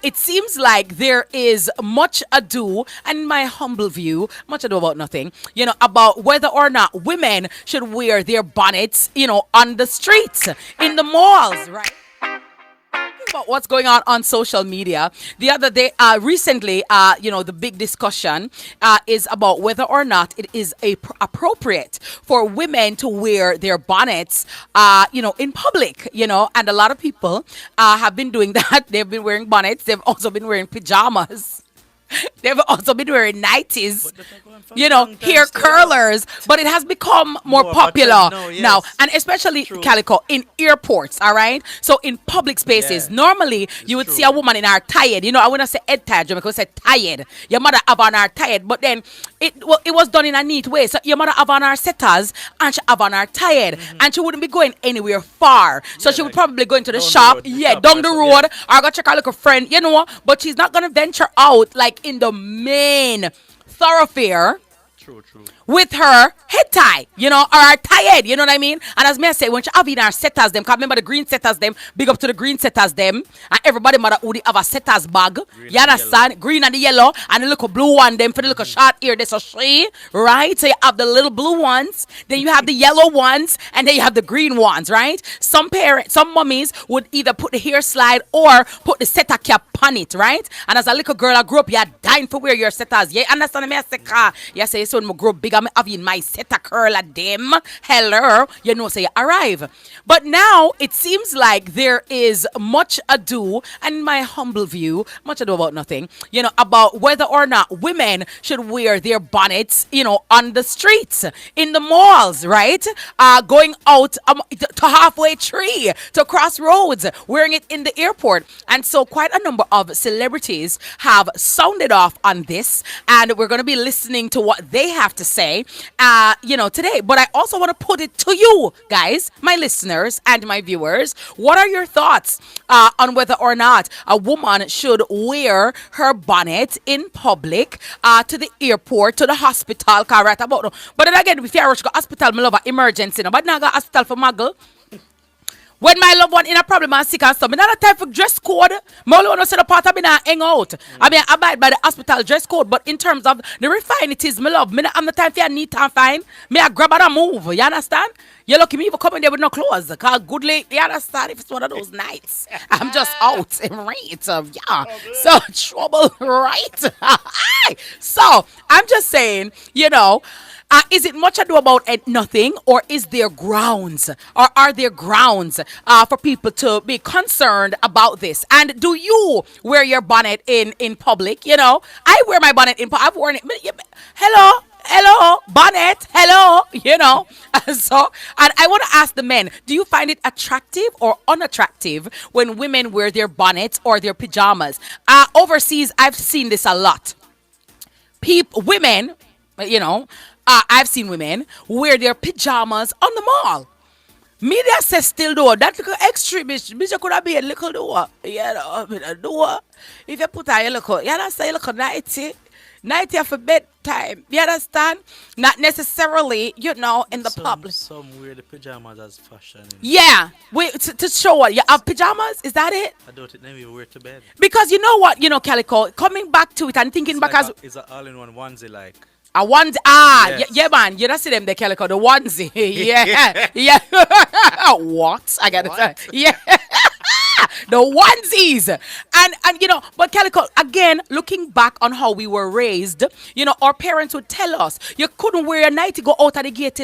It seems like there is much ado, and in my humble view, much ado about nothing, about whether or not women should wear their bonnets, on the streets, in the malls, right? About what's going on social media the other day, recently, the big discussion is about whether or not it is appropriate for women to wear their bonnets, in public, and a lot of people have been doing that. They've been wearing bonnets. They've also been wearing pajamas. They've also been wearing nighties, hair curlers, but it has become more popular now, and especially Calico in airports. All right, so in public spaces, normally you would see a woman in her tired. I wouldn't say head tired, Jamaica would say tired. Your mother have on her tired, but then it was done in a neat way. So your mother have on her setters and she have on her tired, and she wouldn't be going anywhere far. So she would probably go into the shop, down the road, or go check her little friend, but she's not gonna venture out like in the main thoroughfare. True. With her head tie, or her tied, you know what I mean? And as me I say, when she have in her setters them, cause remember the green setters them, big up to the green setters them, and everybody mother would have a setters bag, you understand? Green and the yellow, and the little blue one, them for the little short ear, there's a she, right? So you have the little blue ones, then you have the yellow ones, and then you have the green ones, right? Some mummies would either put the hair slide or put the setter cap on it, right? And as a little girl I grew up, you're dying for wear your setters, yeah? Understand me? I say, say, so when I grow big, I'm having my setter curl at them. Hello, say you arrive. But now it seems like there is much ado, and in my humble view, much ado about nothing, about whether or not women should wear their bonnets, on the streets, in the malls, right? Going out to halfway tree, to crossroads, wearing it in the airport. And so quite a number of celebrities have sounded off on this, and we're going to be listening to what they have to say, today. But I also want to put it to you guys, my listeners and my viewers. What are your thoughts on whether or not a woman should wear her bonnet in public, to the airport, to the hospital? Right about now. But then again, if you rush to hospital, I love an emergency. No, but now I go hospital for muggle. When my loved one in a problem and sick and stuff, I not have time for dress code. I only want to set a part of me now hang out. I mean, I abide by the hospital dress code, but in terms of the refinities, my love, me not have the time for you neat and fine. Me I grab and move, you understand? You lucky me even coming there with no clothes. Cause good late, you understand? If it's one of those nights, I'm just out and right. So trouble, right? So I'm just saying, is it much ado about nothing, or is there grounds, or are there grounds for people to be concerned about this? And do you wear your bonnet in public? I wear my bonnet in public. I've worn it. Hello, bonnet, hello, So, and I want to ask the men, do you find it attractive or unattractive when women wear their bonnets or their pajamas? Overseas, I've seen this a lot. Women, I've seen women wear their pajamas on the mall. Media says still though, that little extremist, bitch could have been a little door. A door. If you put a little, you understand, a little nighty for bedtime. You understand? Not necessarily, in the public. Some wear the pajamas as fashion. Yeah. Wait, to show what? You have pajamas? Is that it? I don't think we wear to bed. Because you know what, Calico, coming back to it and thinking back as... It's an all-in-one onesie like. A onesie, yes. yeah, man. You don't see them, the Calico, the onesie. yeah. What? I gotta say, yeah. The onesies. And but Calico, again, looking back on how we were raised, our parents would tell us you couldn't wear a night to go out of the gate,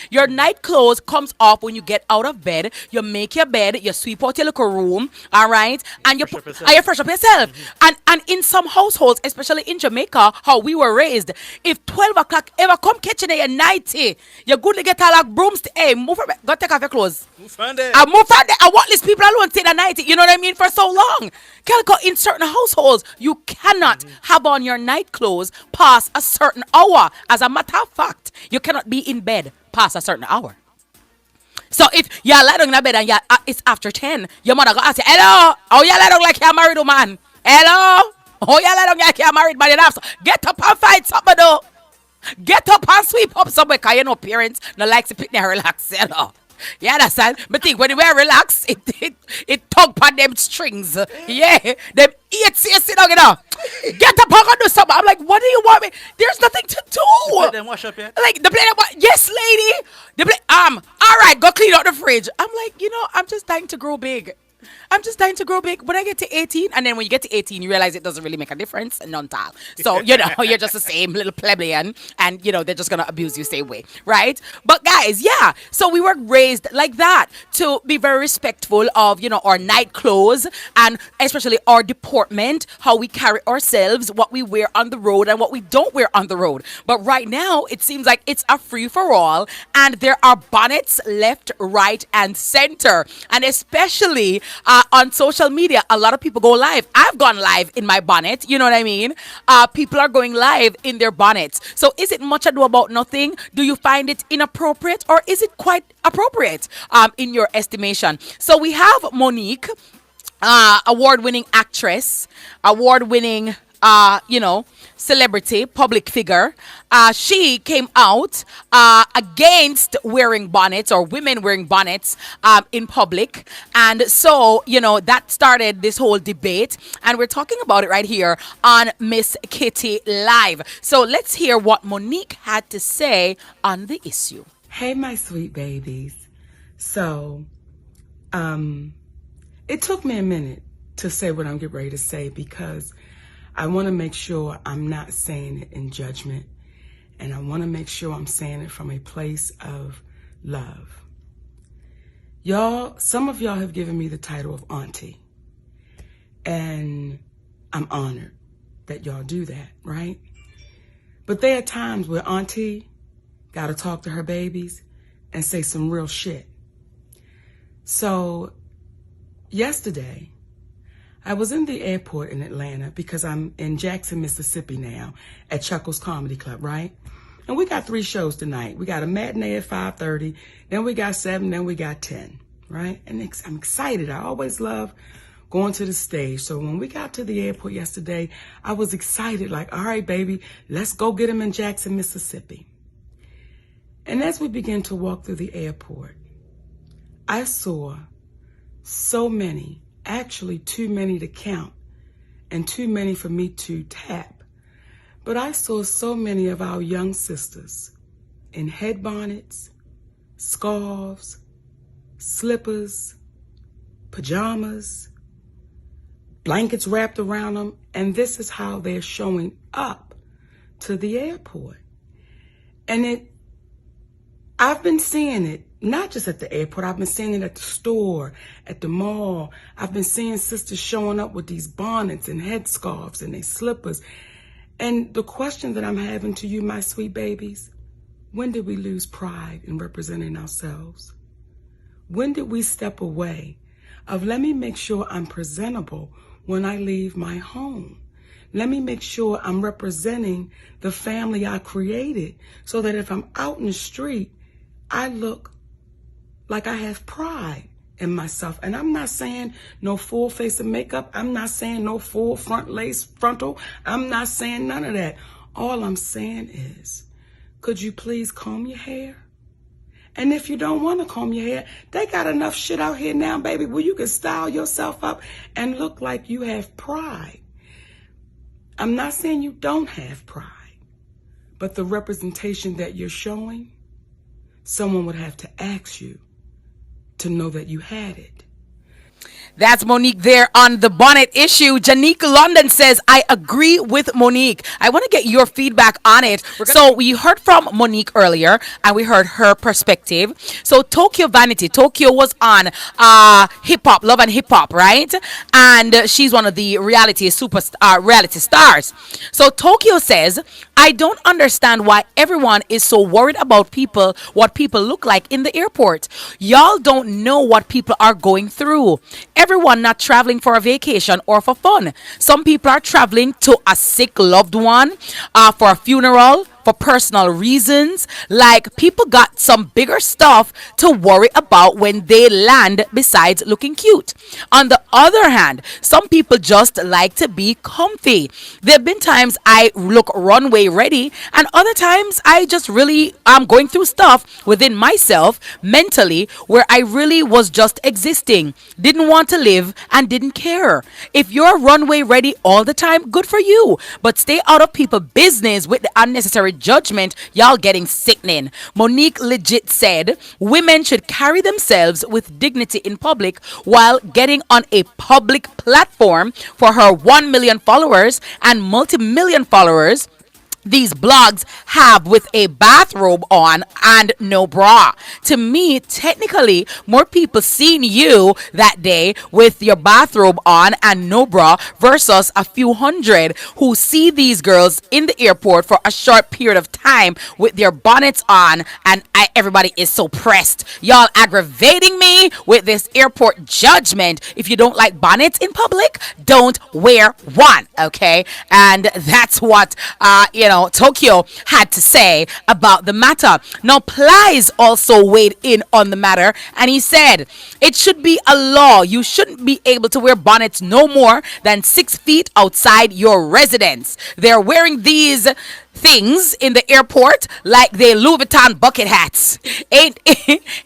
Your night clothes comes off when you get out of bed, you make your bed, you sweep out your little room, all right? And you fresh up yourself. And in some households, especially in Jamaica, how we were raised, if 12 o'clock ever come catching a nighty, you goodly get a like broomstick. Hey, move from go take off your clothes. Move from there. I want these people alone take the nighty. You know what I mean? For so long. Calico, in certain households, you cannot have on your night clothes past a certain hour. As a matter of fact, you cannot be in bed past a certain hour. So if you lie down in the bed and it's after 10, your mother go ask you, hello, oh, you lie down like you're married woman. Hello? Oh, you lie down like you're married man. Get up and fight something though. Get up and sweep up somewhere because parents no like to pick their relax. You understand? But think when you wear relax, it tug on them strings. Yeah. Them eats sit down, you know. Get up and do something. I'm like, what do you want me? There's nothing to do. Let them wash up here. Like the plate, yes, lady. The plate, all right, go clean out the fridge. I'm like, I'm just dying to grow big. I'm just dying to grow big. When I get to 18, and then when you get to 18, you realize it doesn't really make a difference. None tal. So, you're just the same little plebeian, and, they're just going to abuse you same way, right? But guys, yeah. So we were raised like that to be very respectful of, our night clothes, and especially our deportment, how we carry ourselves, what we wear on the road, and what we don't wear on the road. But right now, it seems like it's a free-for-all, and there are bonnets left, right, and center. And especially on social media, a lot of people go live. I've gone live in my bonnet. You know what I mean? People are going live in their bonnets. So is it much ado about nothing? Do you find it inappropriate, or is it quite appropriate in your estimation? So we have Monique, award-winning actress, award-winning celebrity, public figure. She came out against wearing bonnets, or women wearing bonnets in public. And so, that started this whole debate. And we're talking about it right here on Miss Kitty Live. So let's hear what Monique had to say on the issue. Hey, my sweet babies. So, it took me a minute to say what I'm getting ready to say, because I want to make sure I'm not saying it in judgment, and I want to make sure I'm saying it from a place of love. Y'all, some of y'all have given me the title of aunty, and I'm honored that y'all do that, right? But there are times where auntie got to talk to her babies and say some real shit. So yesterday, I was in the airport in Atlanta because I'm in Jackson, Mississippi now at Chuckles Comedy Club, right? And we got 3 shows tonight. We got a matinee at 5:30, then we got 7, then we got 10, right? And I'm excited. I always love going to the stage. So when we got to the airport yesterday, I was excited, like, all right, baby, let's go get them in Jackson, Mississippi. And as we began to walk through the airport, I saw so many, actually too many to count and too many for me to tap. But I saw so many of our young sisters in head bonnets, scarves, slippers, pajamas, blankets wrapped around them, and this is how they're showing up to the airport. And I've been seeing it, not just at the airport. I've been seeing it at the store, at the mall. I've been seeing sisters showing up with these bonnets and headscarves and their slippers. And the question that I'm having to you, my sweet babies, when did we lose pride in representing ourselves? When did we step away of, let me make sure I'm presentable when I leave my home? Let me make sure I'm representing the family I created, so that if I'm out in the street, I look like I have pride in myself. And I'm not saying no full face of makeup. I'm not saying no full front lace frontal. I'm not saying none of that. All I'm saying is, could you please comb your hair? And if you don't want to comb your hair, they got enough shit out here now, baby, where you can style yourself up and look like you have pride. I'm not saying you don't have pride, but the representation that you're showing, someone would have to ask you to know that you had it. That's Monique there on the bonnet issue. Janique London says, I agree with Monique. I want to get your feedback on it. So we heard from Monique earlier, and we heard her perspective. So Tokyo Vanity. Tokyo was on hip-hop, Love and Hip Hop, right? And she's one of the reality stars. So Tokyo says, I don't understand why everyone is so worried about what people look like in the airport. Y'all don't know what people are going through. Everyone not traveling for a vacation or for fun. Some people are traveling to a sick loved one, for a funeral, for personal reasons. Like, people got some bigger stuff to worry about when they land besides looking cute. On the other hand, some people just like to be comfy. There have been times I look runway ready, and other times I just really am going through stuff within myself mentally where I really was just existing, didn't want to live, and didn't care. If you're runway ready all the time, good for you, but stay out of people's business with the unnecessary judgment. Y'all getting sickening. Monique legit said women should carry themselves with dignity in public while getting on a public platform for her 1 million followers and multi-million followers these blogs have with a bathrobe on and no bra. To me, technically, more people seen you that day with your bathrobe on and no bra versus a few hundred who see these girls in the airport for a short period of time with their bonnets on, and everybody is so pressed. Y'all aggravating me with this airport judgment. If you don't like bonnets in public, don't wear one, okay? And that's what, Tokyo had to say about the matter. Now, Plies also weighed in on the matter, and he said, it should be a law. You shouldn't be able to wear bonnets no more than 6 feet outside your residence. They're wearing these things in the airport like they Louis Vuitton bucket hats. Ain't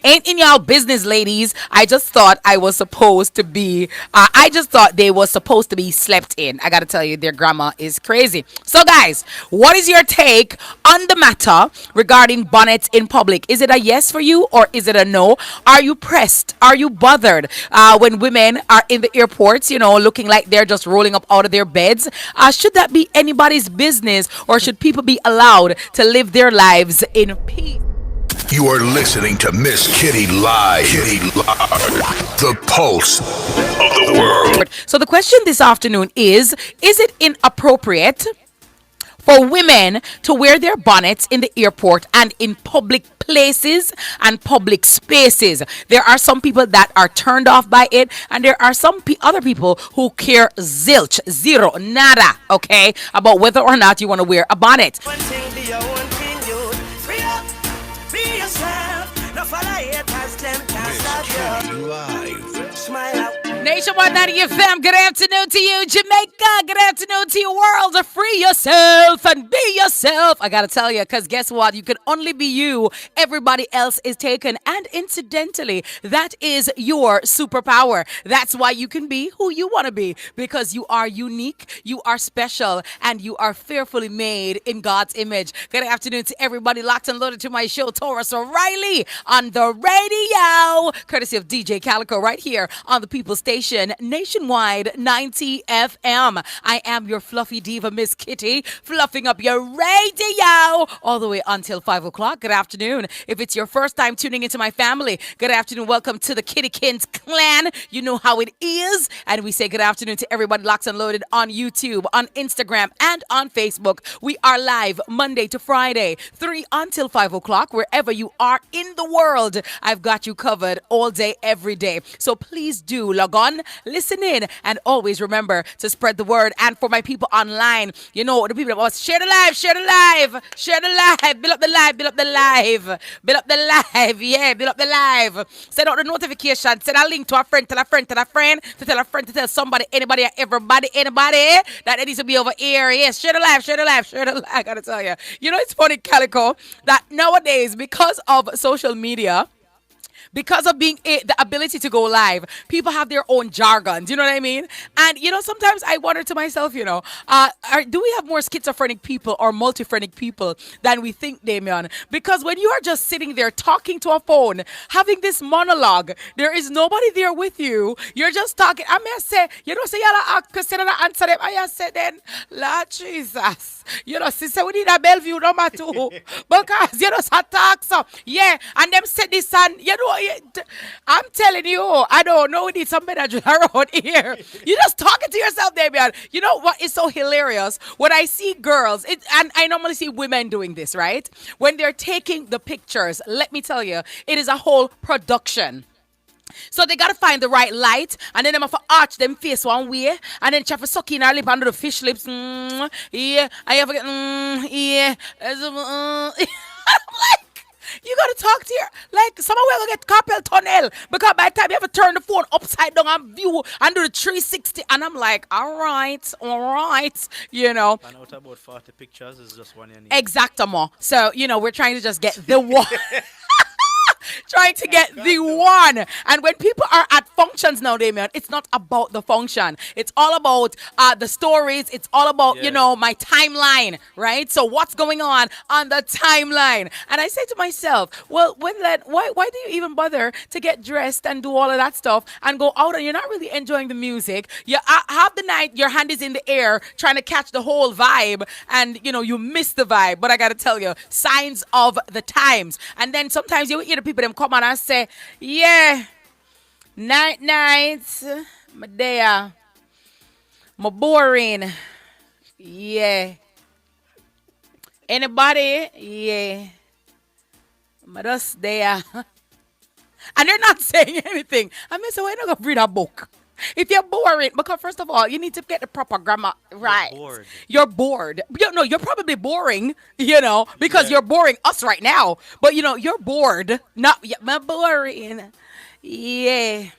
in y'all business, ladies. I just thought I was supposed to be I just thought they were supposed to be slept in. I gotta tell you, their grammar is crazy. So guys, what is your take on the matter regarding bonnets in public? Is it a yes for you or is it a no? Are you pressed? Are you bothered when women are in the airports, looking like they're just rolling up out of their beds? Should that be anybody's business, or should people be allowed to live their lives in peace? You are listening to Miss Kitty Live. Kitty Live, the pulse of the world. So the question this afternoon is it inappropriate for women to wear their bonnets in the airport and in public places and public spaces? There are some people that are turned off by it, and there are some other people who care zilch, zero, nada, okay, about whether or not you want to wear a bonnet. One thing, be your own thing, you free up, be yourself. No follow haters, them can't stop you. Live. Smile out. Nationwide 90 FM, good afternoon to you. Jamaica, good afternoon to you. World, free yourself and be yourself. I gotta tell you, because guess what? You can only be you. Everybody else is taken. And incidentally, that is your superpower. That's why you can be who you want to be, because you are unique, you are special, and you are fearfully made in God's image. Good afternoon to everybody locked and loaded to my show, Taurus O'Reilly, on the radio, courtesy of DJ Calico, right here on the People's Station. Nationwide 90 FM. I am your fluffy diva, Miss Kitty, fluffing up your radio all the way until 5 o'clock. Good afternoon. If it's your first time tuning into my family, good afternoon. Welcome to the Kittykins clan. You know how it is. And we say good afternoon to everybody locked and loaded on YouTube, on Instagram, and on Facebook. We are live Monday to Friday, 3 until 5 o'clock. Wherever you are in the world, I've got you covered all day, every day. So please do log on, listen in, and always remember to spread the word. And for my people online, the people that was share the live, share the live, share the live, build up the live, build up the live, build up the live, yeah, build up the live. Send out the notification, send a link to a friend, tell a friend, tell a friend, to tell a friend, to tell somebody, anybody, everybody, anybody that it needs to be over here. Yes, share the live, share the live, share the live. I gotta tell you, it's funny, Calico, that nowadays, because of social media, because of being the ability to go live, people have their own jargons, you know what I mean? And, sometimes I wonder to myself, do we have more schizophrenic people or multiphrenic people than we think, Damian? Because when you are just sitting there talking to a phone, having this monologue, there is nobody there with you. You're just talking. I may say, say y'all ask question and answer them. I say then, Lord Jesus, sister, we need a Bellevue number 2. Because, talk so. Yeah, and them said this and, I'm telling you, I don't know, we need some manager around here. You just talking to yourself, Damian. You know what is so hilarious? When I see girls, and I normally see women doing this, right? When they're taking the pictures, let me tell you, it is a whole production. So they gotta find the right light, and then them have to arch them face one way, and then try to suck in her lip under the fish lips. Yeah, I ever get yeah. I'm like, you gotta talk to your like someone will get carpal tunnel because by the time you have to turn the phone upside down and view and do the 360, and I'm like, all right, you know. And out about 40 pictures is just one you need. Exactamo. So, we're trying to just get the one. Trying to get the one. And when people are at functions now, Damien, it's not about the function. It's all about the stories. It's all about, my timeline, right? So what's going on the timeline? And I say to myself, well, why do you even bother to get dressed and do all of that stuff and go out and you're not really enjoying the music? You half the night, your hand is in the air trying to catch the whole vibe and, you miss the vibe. But I got to tell you, signs of the times. And then sometimes you hear the people them come on and say, yeah, night, my day, my boring, yeah. Anybody, yeah, my just there. And they're not saying anything. I mean, so why not go read a book? If you're boring, because first of all, you need to get the proper grammar right. You're bored. You're probably boring, because you're boring us right now. But, you're bored. Not my boring. Yeah.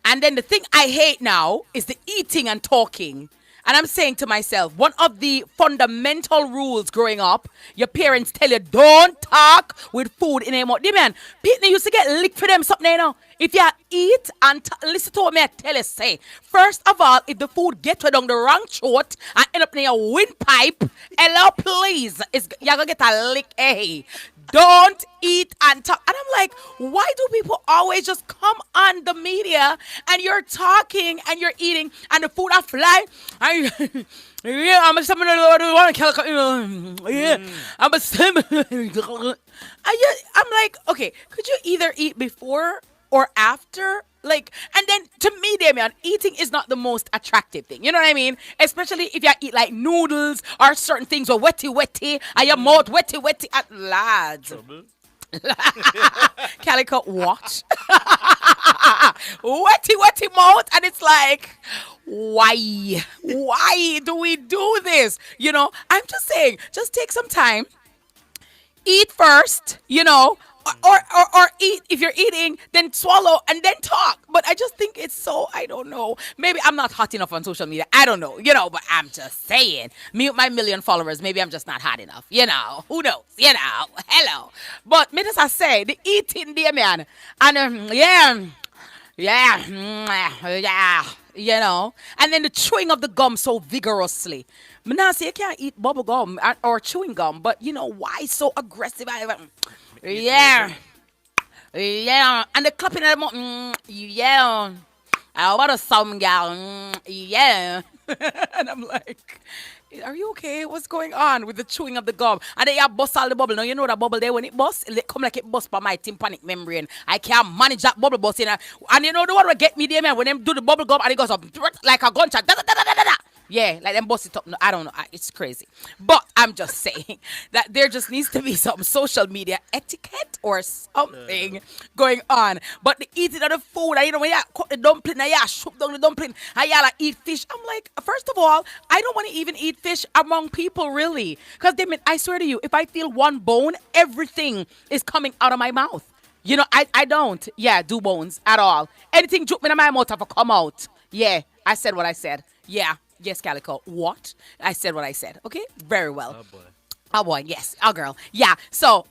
And then the thing I hate now is the eating and talking. And I'm saying to myself, one of the fundamental rules growing up, your parents tell you, don't talk with food in a mouth. Man, people used to get licked for them something, If you eat and listen to what me I tell you, say, first of all, if the food gets down the wrong throat and end up in your windpipe, hello, please, you're going to get a lick, hey. Don't eat and talk. And I'm like, why do people always just come on the media and you're talking and you're eating and the food are fly? Yeah, I'm a someone yeah, I'm a I'm like, okay, could you either eat before or after? Like, and then to me, Damian, eating is not the most attractive thing. You know what I mean? Especially if you eat like noodles or certain things or wetty and your mouth wetty at lads. Calico, what? wetty mouth, and it's like, why do we do this? I'm just saying, just take some time, eat first, or eat. If you're eating, then swallow and then talk. But I just think it's so, I don't know. Maybe I'm not hot enough on social media. I don't know, but I'm just saying. Me with my 1 million followers, maybe I'm just not hot enough. Who knows? Hello. But me just I say, the eating there, man. And yeah. And then the chewing of the gum so vigorously. Now, say you can't eat bubble gum or chewing gum, but why so aggressive? Yeah. And the clapping of the mouth, yeah. What a sound, girl, yeah. And I'm like, are you okay? What's going on with the chewing of the gum? And then you bust all the bubble. Now, you know that bubble there, when it busts, it come like it busts by my tympanic membrane. I can't manage that bubble busting. And you know the one will get me there, man, when them do the bubble gum and it goes up like a gunshot. Da, da, da, da, da, da. Yeah, like them bust it up. No, I don't know. It's crazy. But I'm just saying that there just needs to be some social media etiquette or something going on. But the eating of the food, and when you cook the dumpling, and you shoot down the dumpling, and you eat fish. I'm like, first of all, I don't want to even eat fish among people, really. Because, I swear to you, if I feel one bone, everything is coming out of my mouth. I don't, do bones at all. Anything drop me in my mouth have to come out. Yeah, I said what I said. Yeah. Yes, Calico. What? I said what I said. Okay? Very well. Oh, boy. Oh, boy. Yes. Oh, girl. Yeah. So,